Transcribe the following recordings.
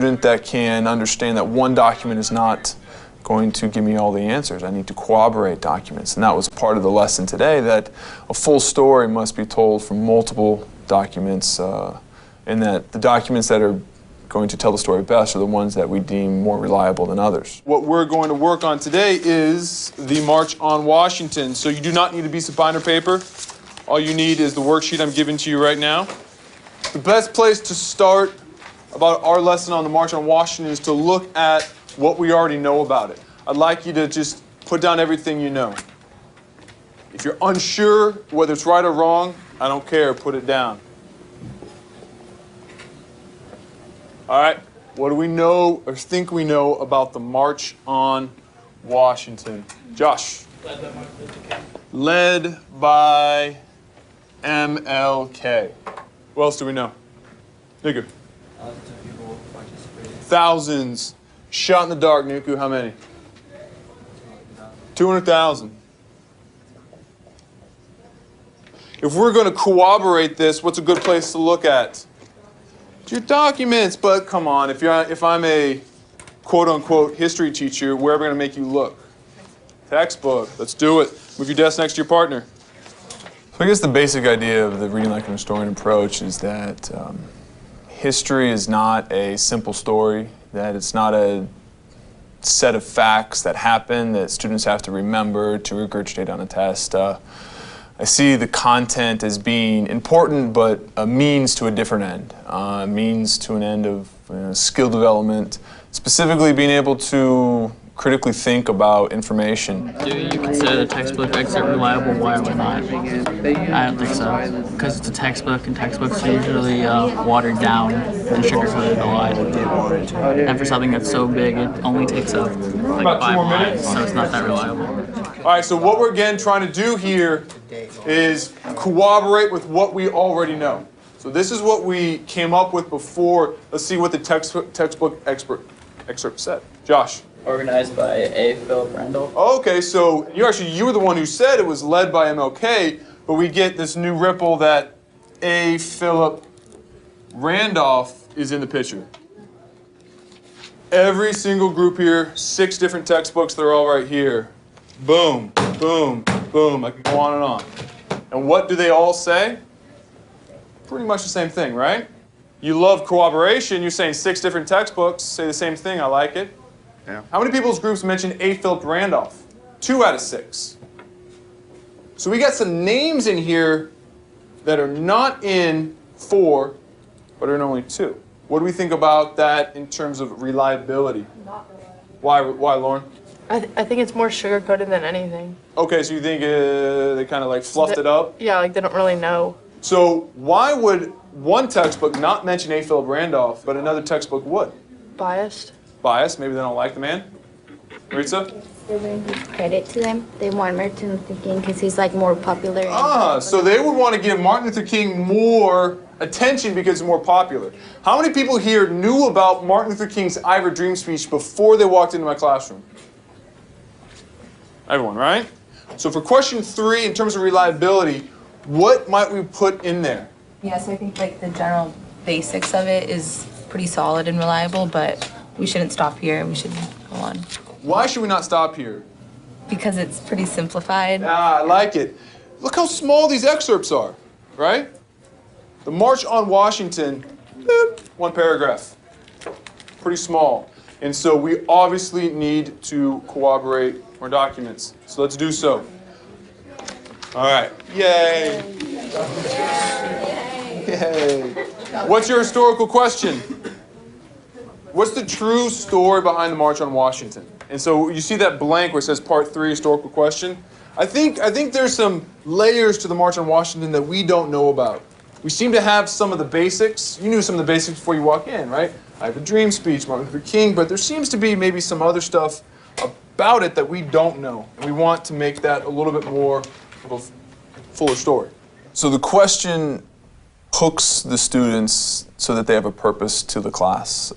Student that can understand that one document is not going to give me all the answers. I need to corroborate documents, and that was part of the lesson today, that a full story must be told from multiple documents, and that the documents that are going to tell the story best are the ones that we deem more reliable than others. What we're going to work on today is the March on Washington. So you do not need a piece of binder paper. All you need is the worksheet I'm giving to you right now. The best place to start about our lesson on the March on Washington is to look at what we already know about it. I'd like you to just put down everything you know. If you're unsure whether it's right or wrong, I don't care, put it down. All right, what do we know or think we know about the March on Washington? Josh. Led by MLK. What else do we know? Nuku. Thousands of people participated. Thousands. Shot in the dark, Nuku, how many? 200,000. If we're going to corroborate this, what's a good place to look at? Your documents, but come on, if I'm a quote-unquote history teacher, where am I going to make you look? Textbook. Let's do it. Move your desk next to your partner. So I guess the basic idea of the reading like an historian approach is that history is not a simple story, that it's not a set of facts that happen that students have to remember to regurgitate on a test. I see the content as being important, but a means to a different end, a means to an end of skill development, specifically being able to critically think about information. Do you consider the textbook excerpt reliable? Why or why not? I don't think so, because it's a textbook, and textbooks are usually watered down and sugar-coated a lot. And for something that's so big, it only takes up like about 2 more 5 lines, minutes. so it's not that reliable. All right, so what we're again trying to do here is corroborate with what we already know. So this is what we came up with before. Let's see what the textbook excerpt said. Josh. Organized by A. Philip Randolph. Okay, so you were the one who said it was led by MLK, but we get this new ripple that A. Philip Randolph is in the picture. Every single group here, 6 different textbooks, they're all right here. Boom, boom, boom, I can go on and on. And what do they all say? Pretty much the same thing, right? You love corroboration, you're saying 6 different textbooks say the same thing, I like it. Yeah. How many people's groups mentioned A. Philip Randolph? 2 out of 6. So we got some names in here that are not in 4, but are in only 2. What do we think about that in terms of reliability? Not reliable. Why, Lauren? I think it's more sugar-coated than anything. Okay, so you think they kind of like fluffed it up? Yeah, like they don't really know. So why would one textbook not mention A. Philip Randolph, but another textbook would? Biased. Biased? Maybe they don't like the man? Maritza? They're going to give credit to them. They want Martin Luther King because he's like more popular. So they would want to give Martin Luther King more attention because he's more popular. How many people here knew about Martin Luther King's I Have a Dream speech before they walked into my classroom? Everyone, right? So for question 3, in terms of reliability, what might we put in there? Yes, I think like the general basics of it is pretty solid and reliable, but we shouldn't stop here. We should go on. Why should we not stop here? Because it's pretty simplified. I like it. Look how small these excerpts are, right? The March on Washington, 1 paragraph. Pretty small. And so we obviously need to corroborate our documents. So let's do so. All right. Yay. Yay. What's your historical question? What's the true story behind the March on Washington? And so you see that blank where it says Part 3, historical question? I think there's some layers to the March on Washington that we don't know about. We seem to have some of the basics. You knew some of the basics before you walk in, right? I Have a Dream speech, Martin Luther King, but there seems to be maybe some other stuff about it that we don't know. And we want to make that a little bit more of a fuller story. So the question hooks the students so that they have a purpose to the class.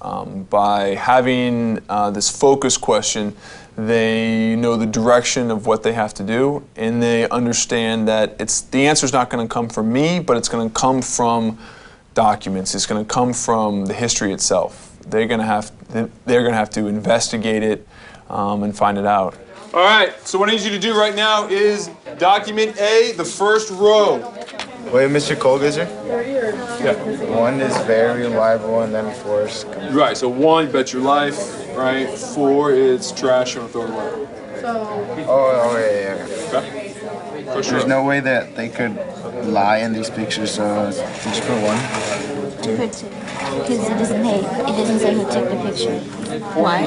By having this focus question, they know the direction of what they have to do, and they understand that the answer's not going to come from me, but it's going to come from documents. It's going to come from the history itself. they're gonna have to investigate it and find it out. All right. So what I need you to do right now is document A, the first row. Wait, Mr. Colgazer? Yeah. 1 is very reliable, and then 4 is... Right. So 1, bet your life. Right. 4 is trash and throw it away. Oh, yeah. Okay. First There's row. no way that they could lie in these pictures, so just put 1. Put 2. Because it doesn't say who took the picture. Why?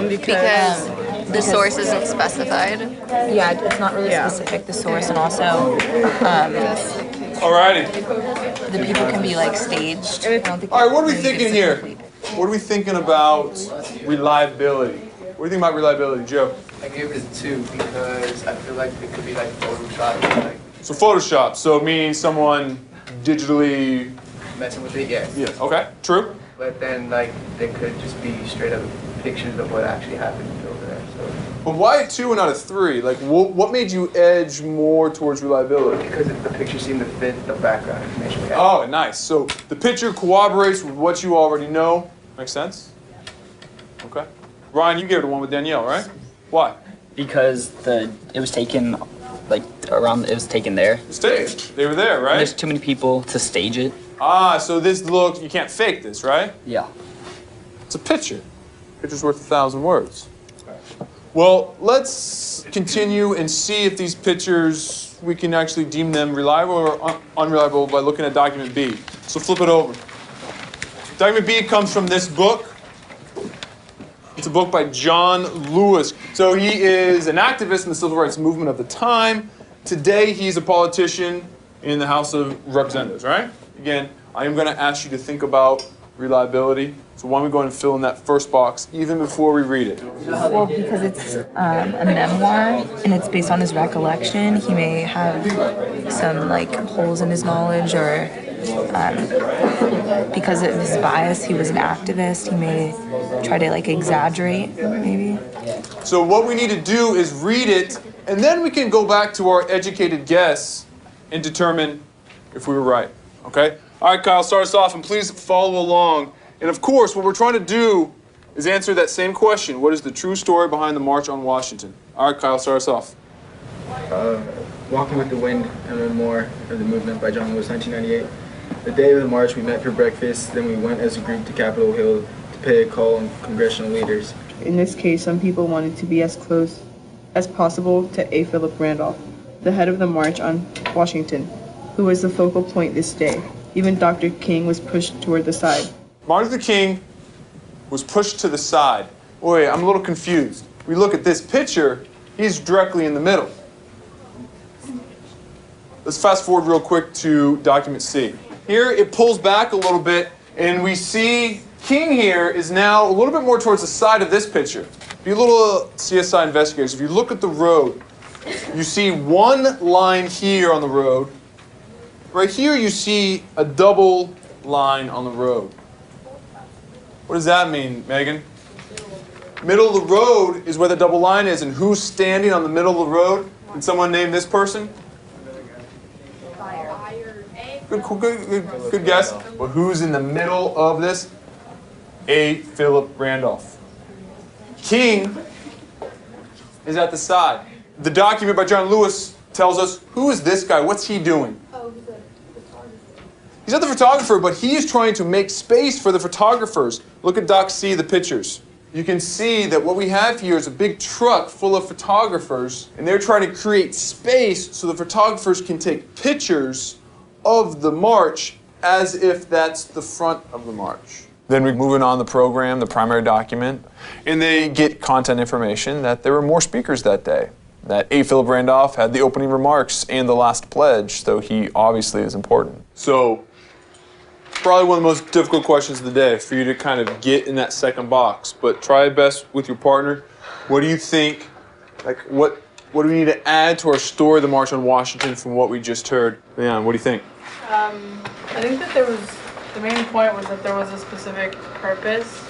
Because The source isn't specified. Yeah, it's not really specific, the source, and also Alrighty. the people can be like staged. I don't think All right. What are we it's thinking a here? complete- What are we thinking about reliability? What do you think about reliability, Joe? I gave it a 2 because I feel like it could be like Photoshop, like So Photoshop. So meaning someone digitally. messing with it, yes. Yeah. Okay. True. But then like there could just be straight up pictures of what actually happened over there. So But why a 2 and not a 3? Like, what made you edge more towards reliability? because the picture seemed to fit the background information we had. Oh, nice. So the picture corroborates with what you already know. Makes sense? Okay. Ryan, you gave it a 1 with Danielle, right? Why? Because it was taken it was taken there. Stage. They were there, There's right? too many people to stage it. Ah, so this looks, you can't fake this, right? Yeah. It's a picture. Picture's worth 1,000 words. Well, let's continue and see if these pictures, we can actually deem them reliable or unreliable by looking at document B. So flip it over. Document B comes from this book. It's a book by John Lewis. So he is an activist in the civil rights movement of the time. Today, he's a politician in the House of Representatives, right? Again, I am going to ask you to think about reliability. So why don't we go ahead and fill in that first box even before we read it? Well, because it's a memoir and it's based on his recollection, he may have some like holes in his knowledge, or because of his bias, he was an activist. He may try to like exaggerate, maybe. So what we need to do is read it, and then we can go back to our educated guess and determine if we were right. Okay? All right, Kyle, start us off, and please follow along. And of course, what we're trying to do is answer that same question. What is the true story behind the March on Washington? All right, Kyle, start us off. Walking with the Wind and One More of the Movement by John Lewis, 1998. The day of the march, we met for breakfast, then we went as a group to Capitol Hill to pay a call on congressional leaders. In this case, some people wanted to be as close as possible to A. Philip Randolph, the head of the March on Washington, who was the focal point this day. Even Dr. King was pushed toward the side. Martin Luther King was pushed to the side. Wait, I'm a little confused. We look at this picture, he's directly in the middle. Let's fast forward real quick to document C. Here it pulls back a little bit, and we see King here is now a little bit more towards the side of this picture. Be a little CSI investigators. If you look at the road, you see one line here on the road. Right here you see a double line on the road. What does that mean, Megan? Middle of the road is where the double line is, and who's standing on the middle of the road? Can someone name this person? Good guess. But who's in the middle of this? A. Philip Randolph. King is at the side. The document by John Lewis tells us, who is this guy? What's he doing? He's not the photographer, but he is trying to make space for the photographers. Look at Doc C, the pictures. You can see that what we have here is a big truck full of photographers, and they're trying to create space so the photographers can take pictures of the march as if that's the front of the march. Then we're moving on the program, the primary document, and they get content information that there were more speakers that day. That A. Philip Randolph had the opening remarks and the last pledge, so he obviously is important. So, probably one of the most difficult questions of the day for you to kind of get in that second box, but try your best with your partner. What do you think, like what do we need to add to our story of the March on Washington from what we just heard? Leon, what do you think? I think that the main point was that there was a specific purpose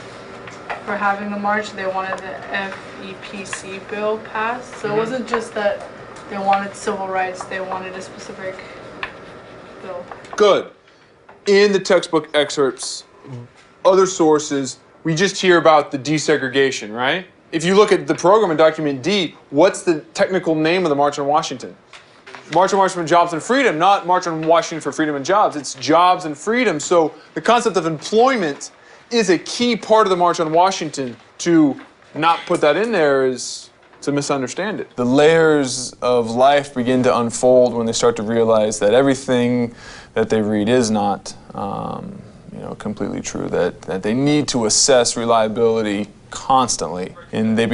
for having the march. They wanted the FEPC bill passed. So it wasn't just that they wanted civil rights, they wanted a specific bill. Good. In the textbook excerpts, other sources we just hear about the desegregation, right? If you look at the program in Document D, what's the technical name of the March on Washington? March on Washington for Jobs and Freedom, not March on Washington for Freedom and Jobs. It's Jobs and Freedom. So the concept of employment is a key part of the March on Washington. To not put that in there is to misunderstand it. The layers of life begin to unfold when they start to realize that everything that they read is not completely true, that they need to assess reliability constantly, and they begin